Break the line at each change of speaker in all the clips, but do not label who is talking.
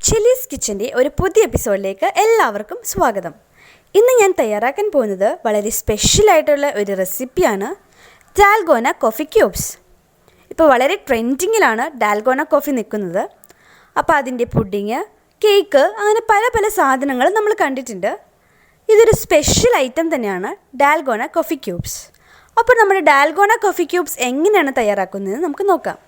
Chillies കിച്ചൻ്റെ ഒരു പുതിയ എപ്പിസോഡിലേക്ക് എല്ലാവർക്കും സ്വാഗതം. ഇന്ന് ഞാൻ തയ്യാറാക്കാൻ പോകുന്നത് വളരെ സ്പെഷ്യലായിട്ടുള്ള ഒരു റെസിപ്പിയാണ് ഡാൽഗോന കോഫി ക്യൂബ്സ്. ഇപ്പോൾ വളരെ ട്രെൻഡിങ്ങിലാണ് ഡാൽഗോന കോഫി നിൽക്കുന്നത്. അപ്പോൾ അതിൻ്റെ പുഡിങ്, കേക്ക്, അങ്ങനെ പല പല സാധനങ്ങൾ നമ്മൾ കണ്ടിട്ടുണ്ട്. ഇതൊരു സ്പെഷ്യൽ ഐറ്റം തന്നെയാണ് ഡാൽഗോന കോഫി ക്യൂബ്സ്. അപ്പോൾ നമ്മുടെ ഡാൽഗോന കോഫി ക്യൂബ്സ് എങ്ങനെയാണ് തയ്യാറാക്കുന്നത് നമുക്ക് നോക്കാം.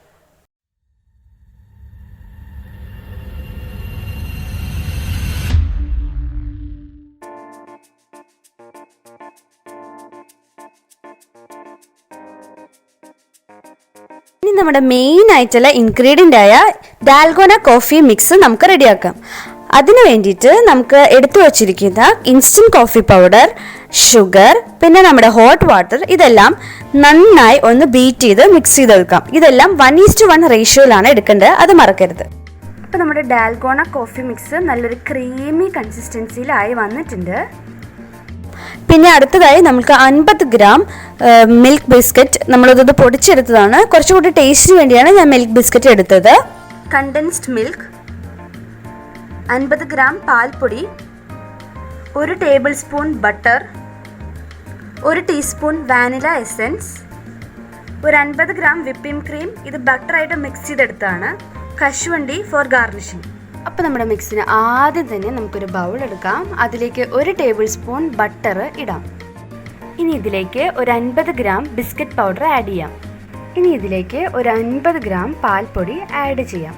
ഇനി നമ്മുടെ മെയിൻ ആയിട്ടുള്ള ഇൻഗ്രീഡിയൻ്റ് ആയ ഡാൽഗോന കോഫി മിക്സ് നമുക്ക് റെഡിയാക്കാം. അതിന് വേണ്ടിയിട്ട് നമുക്ക് എടുത്തു വച്ചിരിക്കുന്ന ഇൻസ്റ്റൻറ്റ് കോഫി പൗഡർ, ഷുഗർ, പിന്നെ നമ്മുടെ ഹോട്ട് വാട്ടർ, ഇതെല്ലാം നന്നായി ഒന്ന് ബീറ്റ് ചെയ്ത് മിക്സ് ചെയ്തെടുക്കാം. ഇതെല്ലാം 1:1 റേഷ്യോയിലാണ് എടുക്കേണ്ടത്, അത് മറക്കരുത്. അപ്പോൾ നമ്മുടെ ഡാൽഗോന കോഫി മിക്സ് നല്ലൊരു ക്രീമി കൺസിസ്റ്റൻസിയിലായി വന്നിട്ടുണ്ട്. പിന്നെ അടുത്തതായി നമുക്ക് 50 ഗ്രാം മിൽക്ക് ബിസ്ക്കറ്റ്, നമ്മളത് പൊടിച്ചെടുത്തതാണ്. കുറച്ചുകൂടി ടേസ്റ്റിന് വേണ്ടിയാണ് ഞാൻ മിൽക്ക് ബിസ്ക്കറ്റ് എടുത്തത്. കണ്ടൻസ്ഡ് മിൽക്ക്, 50 ഗ്രാം പാൽപ്പൊടി, 1 table spoon butter, 1 teaspoon vanilla essence, ഒരു 50 ഗ്രാം വിപ്പിംഗ് ക്രീം, ഇത് ബട്ടറായിട്ട് മിക്സ് ചെയ്തെടുത്താണ്, കശുവണ്ടി ഫോർ ഗാർണിഷിംഗ്. അപ്പോൾ നമ്മുടെ മിക്സിന് ആദ്യം തന്നെ നമുക്കൊരു ബൗൾ എടുക്കാം. അതിലേക്ക് 1 ടേബിൾ സ്പൂൺ ബട്ടർ ഇടാം. ഇനി ഇതിലേക്ക് ഒരു 50 ഗ്രാം ബിസ്ക്കറ്റ് പൗഡർ ആഡ് ചെയ്യാം. ഇനി ഇതിലേക്ക് ഒരു 50 ഗ്രാം പാൽപ്പൊടി ആഡ് ചെയ്യാം.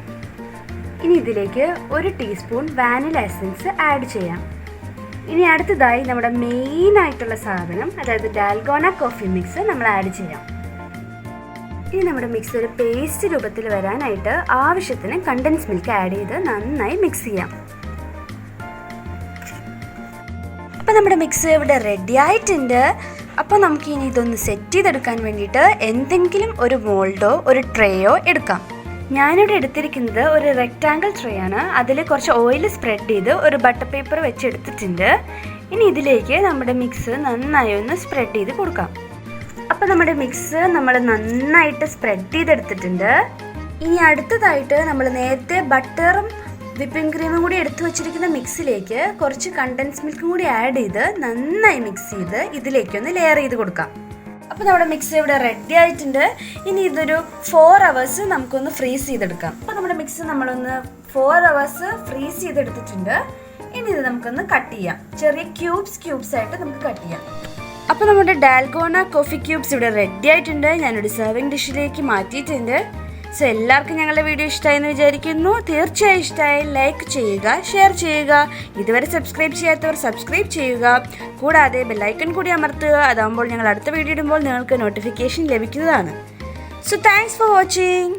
ഇനി ഇതിലേക്ക് 1 ടീസ്പൂൺ വാനില എസൻസ് ആഡ് ചെയ്യാം. ഇനി അടുത്തതായി നമ്മുടെ മെയിൻ ആയിട്ടുള്ള സാധനം, അതായത് ഡാൽഗോന കോഫി മിക്സ് നമ്മൾ ആഡ് ചെയ്യാം. ഇനി നമ്മുടെ മിക്സ് ഒരു പേസ്റ്റ് രൂപത്തിൽ വരാനായിട്ട് ആവശ്യത്തിന് കണ്ടൻസ് മിൽക്ക് ആഡ് ചെയ്ത് നന്നായി മിക്സ് ചെയ്യാം. അപ്പോൾ നമ്മുടെ മിക്സ് ഇവിടെ റെഡി ആയിട്ടുണ്ട്. അപ്പോൾ നമുക്ക് ഇനി ഇതൊന്ന് സെറ്റ് ചെയ്തെടുക്കാൻ വേണ്ടിയിട്ട് എന്തെങ്കിലും ഒരു മോൾഡോ ഒരു ട്രേയോ എടുക്കാം. ഞാനിവിടെ എടുത്തിരിക്കുന്നത് ഒരു റെക്റ്റാങ്കിൾ ട്രേ ആണ്. അതിൽ കുറച്ച് ഓയിൽ സ്പ്രെഡ് ചെയ്ത് ഒരു ബട്ടർ പേപ്പർ വെച്ചെടുത്തിട്ടുണ്ട്. ഇനി ഇതിലേക്ക് നമ്മുടെ മിക്സ് നന്നായി ഒന്ന് സ്പ്രെഡ് ചെയ്ത് കൊടുക്കാം. അപ്പോൾ നമ്മുടെ മിക്സ് നമ്മൾ നന്നായിട്ട് സ്പ്രെഡ് ചെയ്തെടുത്തിട്ടുണ്ട്. ഇനി അടുത്തതായിട്ട് നമ്മൾ നേരത്തെ ബട്ടറും വിപ്പിംഗ് ക്രീമും കൂടി എടുത്തു വച്ചിരിക്കുന്ന മിക്സിലേക്ക് കുറച്ച് കണ്ടൻസ് മിൽക്കും കൂടി ആഡ് ചെയ്ത് നന്നായി മിക്സ് ചെയ്ത് ഇതിലേക്കൊന്ന് ലെയർ ചെയ്ത് കൊടുക്കാം. അപ്പോൾ നമ്മുടെ മിക്സ് ഇവിടെ റെഡി ആയിട്ടുണ്ട്. ഇനി ഇതൊരു 4 hours നമുക്കൊന്ന് ഫ്രീസ് ചെയ്തെടുക്കാം. അപ്പോൾ നമ്മുടെ മിക്സ് നമ്മളൊന്ന് 4 hours ഫ്രീസ് ചെയ്തെടുത്തിട്ടുണ്ട്. ഇനി ഇത് നമുക്കൊന്ന് കട്ട് ചെയ്യാം. ചെറിയ ക്യൂബ്സ് ആയിട്ട് നമുക്ക് കട്ട് ചെയ്യാം. അപ്പോൾ നമ്മുടെ ഡാൽഗോന കോഫി ക്യൂബ്സ് ഇവിടെ റെഡി ആയിട്ടുണ്ട്. ഞാനൊരു സെർവിങ് ഡിഷിലേക്ക് മാറ്റിയിട്ടുണ്ട്. സോ എല്ലാവർക്കും ഞങ്ങളുടെ വീഡിയോ ഇഷ്ടമായി എന്ന് വിചാരിക്കുന്നു. തീർച്ചയായും ഇഷ്ടമായി ലൈക്ക് ചെയ്യുക, ഷെയർ ചെയ്യുക. ഇതുവരെ സബ്സ്ക്രൈബ് ചെയ്യാത്തവർ സബ്സ്ക്രൈബ് ചെയ്യുക. കൂടാതെ ബെല്ലൈക്കൺ കൂടി അമർത്തുക. അതാകുമ്പോൾ ഞങ്ങൾ അടുത്ത വീഡിയോ ഇടുമ്പോൾ നിങ്ങൾക്ക് നോട്ടിഫിക്കേഷൻ ലഭിക്കുന്നതാണ്. So thanks for watching.